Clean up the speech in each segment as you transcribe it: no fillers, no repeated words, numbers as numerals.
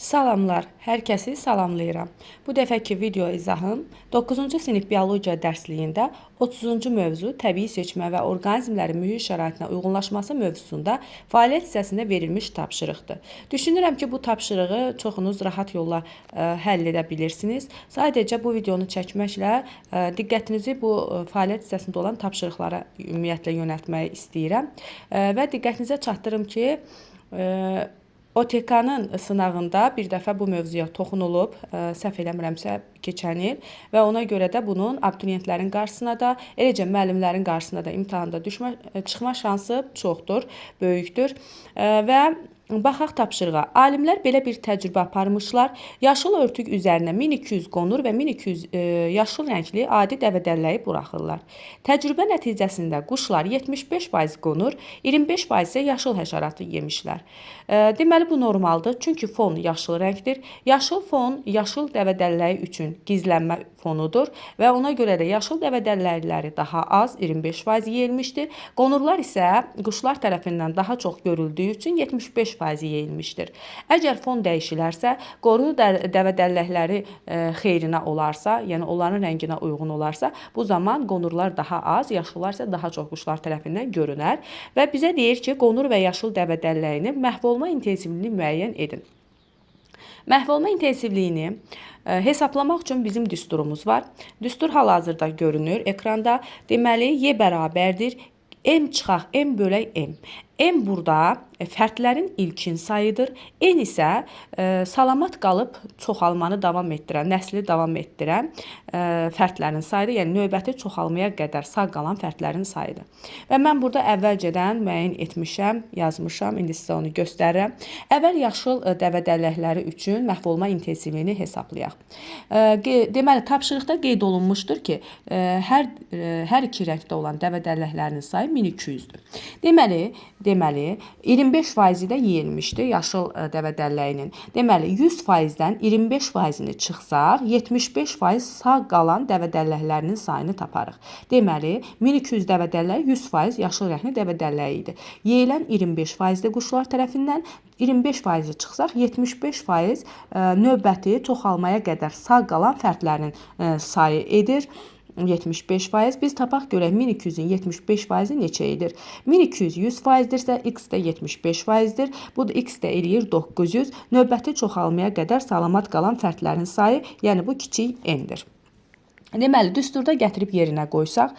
Salamlar, hər kəsi salamlayıram. Bu dəfəki video izahım 9-cu sinif biologiya dərsliyində 30-cu mövzu təbii seçmə və orqanizmlərin mühit şəraitinə uyğunlaşması mövzusunda fəaliyyət hissəsində verilmiş tapşırıqdır. Düşünürəm ki, bu tapşırığı çoxunuz rahat yolla həll edə bilirsiniz. Sadəcə bu videonu çəkməklə diqqətinizi bu fəaliyyət hissəsində olan tapşırıqlara ümumiyyətlə yönəltmək istəyirəm və diqqətinizə çatdırım ki, OTK-nın sınağında bir dəfə bu mövzuya toxunulub, səhv eləmirəmsə keçən il və ona görə də bunun abituriyentlərin qarşısına da, eləcə müəllimlərin qarşısına da imtahanda çıxma şansı çoxdur, böyükdür və baxaq tapşırığa. Alimlər belə bir təcrübə aparmışlar. Yaşıl örtük üzərinə 1200 qonur və 1200 yaşıl rəngli adi dəvədəlləyi buraxırlar. Təcrübə nəticəsində quşlar 75% qonur, 25% isə yaşıl həşəratı yemişlər. Deməli, bu normaldır, çünki fon yaşıl rəngdir. Yaşıl fon yaşıl dəvədəlləyi üçün gizlənmə fonudur və ona görə də yaşıl dəvədəlləkləri daha az, 25% yeyilmişdir. Qonurlar isə quşlar tərəfindən daha çox görüldüyü üçün 75% yeyilmişdir. Əgər fon dəyişilərsə, qoru dəvədəlləkləri xeyrinə olarsa, yəni onların rənginə uyğun olarsa, bu zaman qonurlar daha az, yaşıllar isə daha çox quşlar tərəfindən görünər və bizə deyir ki, qonur və yaşıl dəvədəlləyini məhv olma intensivliyini müəyyən edin. Məhv olma intensivliyini hesablamaq üçün bizim düsturumuz var. Düstur hal-hazırda görünür ekranda. Deməli, Y bərabərdir M çıxaq M bölək M. M burada fərdlərin ilkin sayıdır. N isə salamat qalıb çoxalmanı davam etdirən, nəsli davam etdirən fərdlərin sayıdır. Yəni, növbəti çoxalmaya qədər sağ qalan fərdlərin sayıdır. Və mən burada əvvəlcədən müəyyən etmişəm, yazmışam. İndi sizə onu göstərirəm. Əvvəl yaşıl dəvədəlləkləri üçün məhv olma intensivliyini hesablayaq. Deməli, tapşırıqda qeyd olunmuşdur ki, hər iki rəngdə olan dəvədəlləklərinin sayı 1200-dür. Deməli, 25% də yeyilmişdir yaşıl dəvədəlləyinin. Deməli, 100%-dən 25%-ni çıxsaq, 75% sağ qalan dəvədəlləklərinin sayını taparıq. Deməli, 1200 dəvədəlləyi 100% yaşıl rəngli dəvədəlləyi idi. Yeyilən 25%-dir quşlar tərəfindən, 25%-i çıxsaq, 75% növbəti çoxalmaya qədər sağ qalan fərdlərin sayı edir. 75%. Biz tapaq görək 1200-ün 75%-i neçə edir? 1200 100%-dirsə, x də 75%-dir. Bu da x də eləyir 900. Növbəti çoxalmaya qədər salamat qalan fərdlərin sayı, yəni bu kiçik n-dir. Deməli, düsturda gətirib yerinə qoysaq,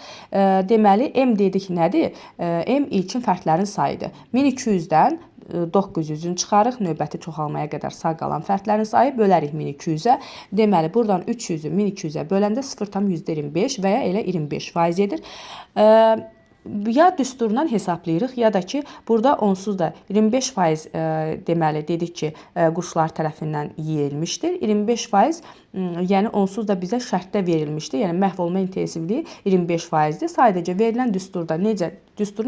deməli, m dedik nədir? M ilkin fərdlərin sayıdır. 1200-dən 900-ün çıxarıq, növbəti çoxalmaya qədər sağ qalan fərdlərin sayı bölərik 1200-ə. Deməli, buradan 300-ü 1200-ə böləndə 0,25 və ya elə 25% edir. Ya düsturdan hesablayırıq, ya da ki, burada onsuz da 25% deməli, dedik ki, quşlar tərəfindən yeyilmişdir. 25%, yəni onsuz da bizə şərtdə verilmişdir. Yəni, məhv olma intensivliyi 25%-dir. Sadəcə verilən düsturu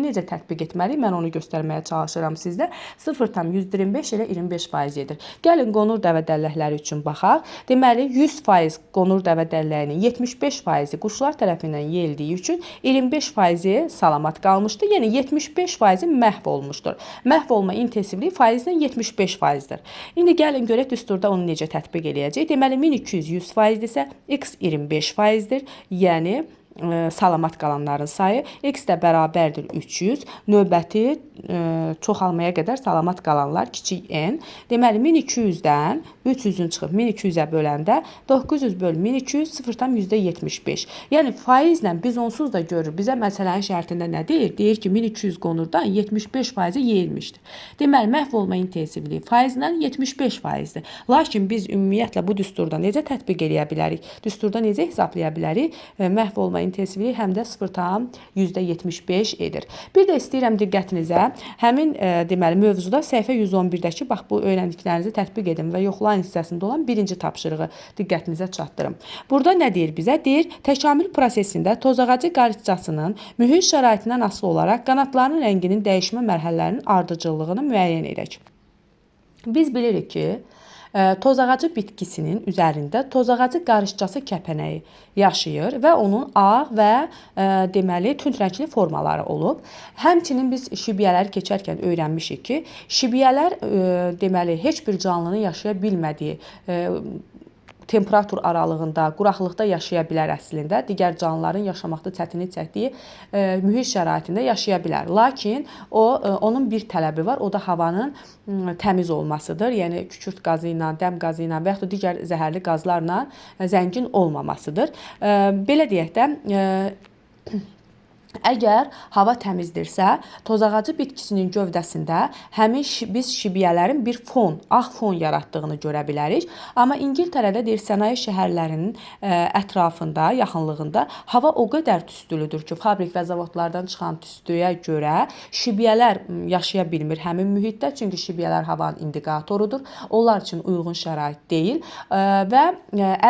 necə tətbiq etməliyik? Mən onu göstərməyə çalışıram sizdə. 0,125 elə 25% edir. Gəlin, qonur dəvədəlləkləri üçün baxaq. Deməli, 100% qonur dəvədəlləyinin 75%-i quşlar tərəfindən yeyildiyi üçün 25%-i salamat qalmışdır. Yəni, 75%-i məhv olmuşdur. Məhv olma intensivliyi faizlə 75%-dir. İndi gəlin, görək düsturda onu necə tətbiq eləyəcək. Deməli, 1200 100%-dirsə, x 25%-dir. Yəni, salamat qalanların sayı x də bərabərdir 300. Növbəti çoxalmaya qədər salamat qalanlar kiçik n. Deməli, 1200-dən 300-ün çıxıb 1200-ə böləndə 900 böl 1200 0,75. Yəni, faizlə biz onsuz da görürük. Bizə məsələnin şərtində nə deyir? Deyir ki, 1200 qonurdan 75%-i yeyilmişdir. Deməli, məhv olma intensivliyi faizlə 75%-dir. Lakin biz ümumiyyətlə bu düsturda necə tətbiq edə bilərik? Düsturda necə hesablaya bilərik? Məhv olma intensivliyi həm də 0,75 edir. Bir də istəyirəm diqqətinizə həmin deməli mövzuda səhifə 111-dəki bax bu öyrəndiklərinizi tətbiq edin və yoxlayın hissəsində olan birinci tapşırığı diqqətinizə çatdırım. Burada nə deyir bizə? Deyir, təkamül prosesində tozağacı qarışcasının mühit şəraitindən asılı olaraq qanadlarının rənginin dəyişmə mərhələlərinin ardıcıllığını müəyyən edək. Biz bilirik ki, Tozağacı bitkisinin üzərində tozağacı qarışcası kəpənəyi yaşayır və onun ağ və deməli tünd rəngli formaları olub. Həmçinin biz şibiyələri keçərkən öyrənmişik ki, şibiyələr deməli heç bir canlının yaşaya bilmədiyi temperatur aralığında, quraqlıqda yaşaya bilər əslində. Digər canlıların yaşamaqda çətinlik çəkdiyi mühit şəraitində yaşaya bilər. Lakin onun bir tələbi var, o da havanın təmiz olmasıdır. Yəni kükürt qazı ilə, dəm qazı ilə və yaxud da digər zəhərli qazlarla zəngin olmamasıdır. Belə deyək də, əgər hava təmizdirsə, tozağacı bitkisinin gövdəsində həmin biz şibiyələrin bir fon, ağ fon yaratdığını görə bilərik. Amma İngiltərədə deyir, sənaye şəhərlərinin ətrafında, yaxınlığında hava o qədər tüstülüdür ki, fabrik və zavodlardan çıxan tüstüyə görə şibiyələr yaşaya bilmir həmin mühitdə. Çünki şibiyələr havanın indikatorudur. Onlar üçün uyğun şərait deyil. Və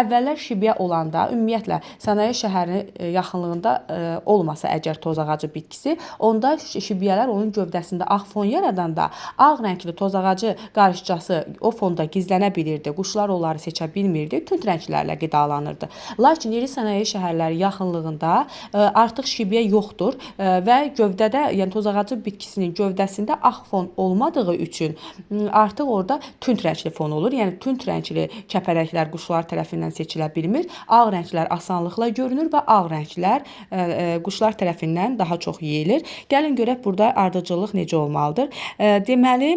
əvvəllər şibiyə olanda, ümumiyyətlə sənaye şəhərinin yaxınlığında olmasa əgər tozağacı bitkisi, onda şibiyələr onun gövdəsində ağ fon yaradanda ağ rəngli tozağacı qarışcası o fonda gizlənə bilirdi. Quşlar onları seçə bilmirdi. Tünd rənglərlə qidalanırdı. Lakin iri sənaye şəhərləri yaxınlığında artıq şibiyə yoxdur və gövdədə, yəni tozağacı bitkisinin gövdəsində ağ fon olmadığı üçün artıq orada tünd rəngli fon olur. Yəni tünd rəngli kəpənəklər quşlar tərəfindən seçilə bilmir. Ağ rənglər asanlıqla görünür və ağ rənglər quşlar tərəfindən daha çox yeyilir. Gəlin görək burada ardıcıllıq necə olmalıdır. Deməli,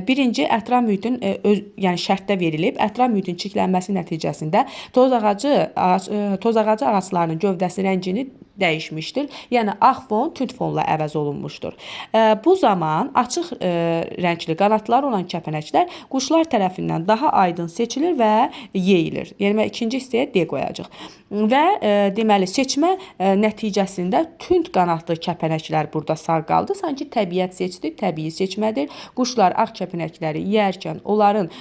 birinci ətraf mühitin yəni şərtdə verilib. Ətraf mühitin çirklənməsi nəticəsində tozağacı ağaclarının gövdəsi rəngini dəyişmişdir. Yəni ağ fon tünd fonla əvəz olunmuşdur. Bu zaman açıq rəngli qanatları olan kəpənəklər quşlar tərəfindən daha aydın seçilir və yeyilir. Yəni ikinci hissəyə D qoyacağıq. Və deməli seçmə nəticəsində tünd qanatlı kəpənəklər burada sağ qaldı. Sanki təbiət seçdi, təbii seçmədir. Quşlar ağ kəpənəkləri yeyərkən onların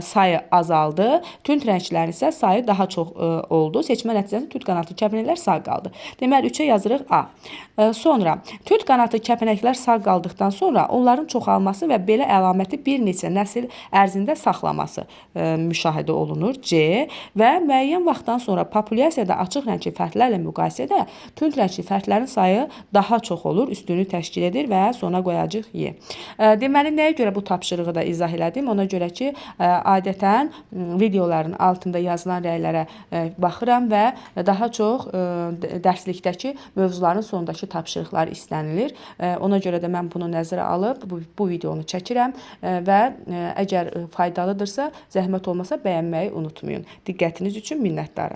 sayı azaldı. Tünd rənglərin isə sayı daha çox oldu. Seçmə nəticəsində tünd qanatlı kəpənəklər sağ qaldı. Deməli 3-ə yazırıq A. Sonra tünd qanatlı kəpənəklər sağ qaldıqdan sonra onların çoxalması və belə əlaməti bir neçə nəsil ərzində saxlaması müşahidə olunur. C. Və müəyyən vaxtdan sonra populyasiyada açıq rəngli fərdlərlə müqayisədə tünd rəngli fərdlərin sayı daha çox olur, üstünlük təşkil edir və sona qoyacağıq Y. Deməli, nəyə görə bu tapşırığı da izah elədim? Ona görə ki, adətən videoların altında yazılan rəylərə baxıram və daha çox dərslikdə mövzuların sonundakı tapşırıqlar istənilir. Ona görə də mən bunu nəzərə alıb bu videonu çəkirəm və əgər faydalıdırsa, zəhmət olmasa bəyənməyi unutmayın. Diqqətiniz üçün minnətdarım.